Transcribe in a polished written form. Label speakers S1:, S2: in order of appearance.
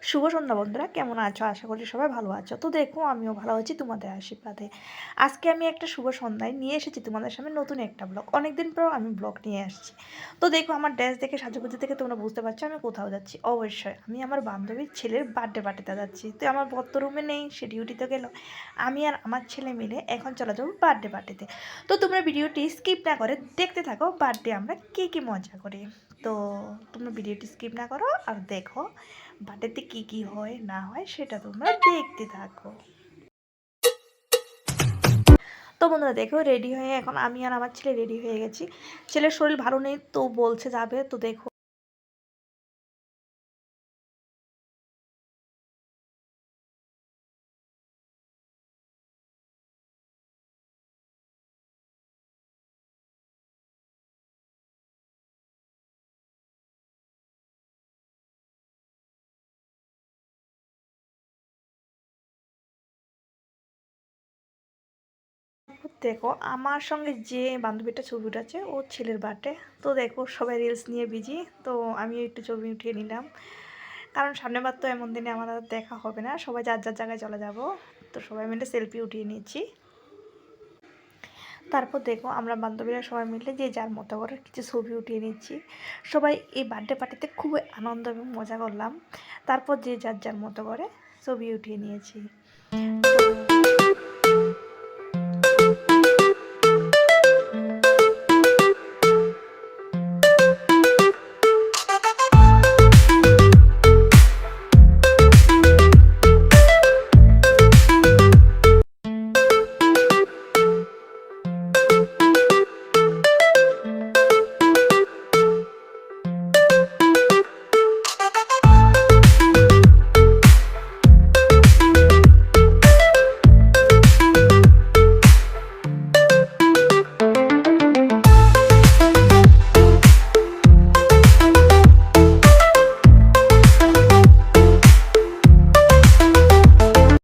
S1: শুভ সন্ধ্যা বন্ধুরা, কেমন আছো? আশা করি সবাই ভালো আছো। তো দেখো, আমিও ভালো আছি তোমাদের আশীর্বাদে। আজকে আমি একটা শুভ সন্ধ্যায় নিয়ে এসেছি তোমাদের সামনে নতুন একটা ব্লগ। অনেকদিন পর আমি ব্লগ নিয়ে আসছি। তো দেখো, আমার ড্রেস দেখে, সাজুগুজু থেকে তোমরা বুঝতে পারছো আমি কোথাও যাচ্ছি। অবশ্যই আমি আমার বান্ধবীর ছেলের বার্থডে পার্টিতে যাচ্ছি। তো আমার বর তো রুমে নেই, সে ডিউটিতে গেল। আমি আর আমার ছেলে মিলে এখন চলে যাবো বার্থডে পার্টিতে। তো তোমরা ভিডিওটি স্কিপ না করে দেখতে থাকো, বার্থডে আমরা কী মজা করি। তো তোমরা ভিডিওটি স্কিপ না করো আর দেখো বার্থডেতে কি হয় না হয় সেটা তোমরা দেখতে থাকো। তো বন্ধুরা দেখো, রেডি হয়ে এখন আমি আর আমার ছেলে রেডি হয়ে গেছি। ছেলের শরীর ভালো নেই, তো বলছে যাবে। তো দেখো, দেখো আমার সঙ্গে যে বান্ধবীটা ছবি উঠেছে ওর ছেলের বার্থডে। তো দেখো সবাই রিলস নিয়ে বিজি, তো আমিও একটু ছবি উঠিয়ে নিলাম। কারণ সামনের বার তো এমন দিনে আমার আর দেখা হবে না, সবাই যার যার জায়গায় চলে যাব। তো সবাই মিলে সেলফি উঠিয়ে নিচ্ছি। তারপর দেখো আমরা বান্ধবীরা সবাই মিলে যে যার মতো করে কিছু ছবি উঠিয়ে নিচ্ছি। সবাই এই বার্থডে পার্টিতে খুবই আনন্দ এবং মজা করলাম। তারপর যে যার যার মতো করে ছবি উঠিয়ে নিয়েছি।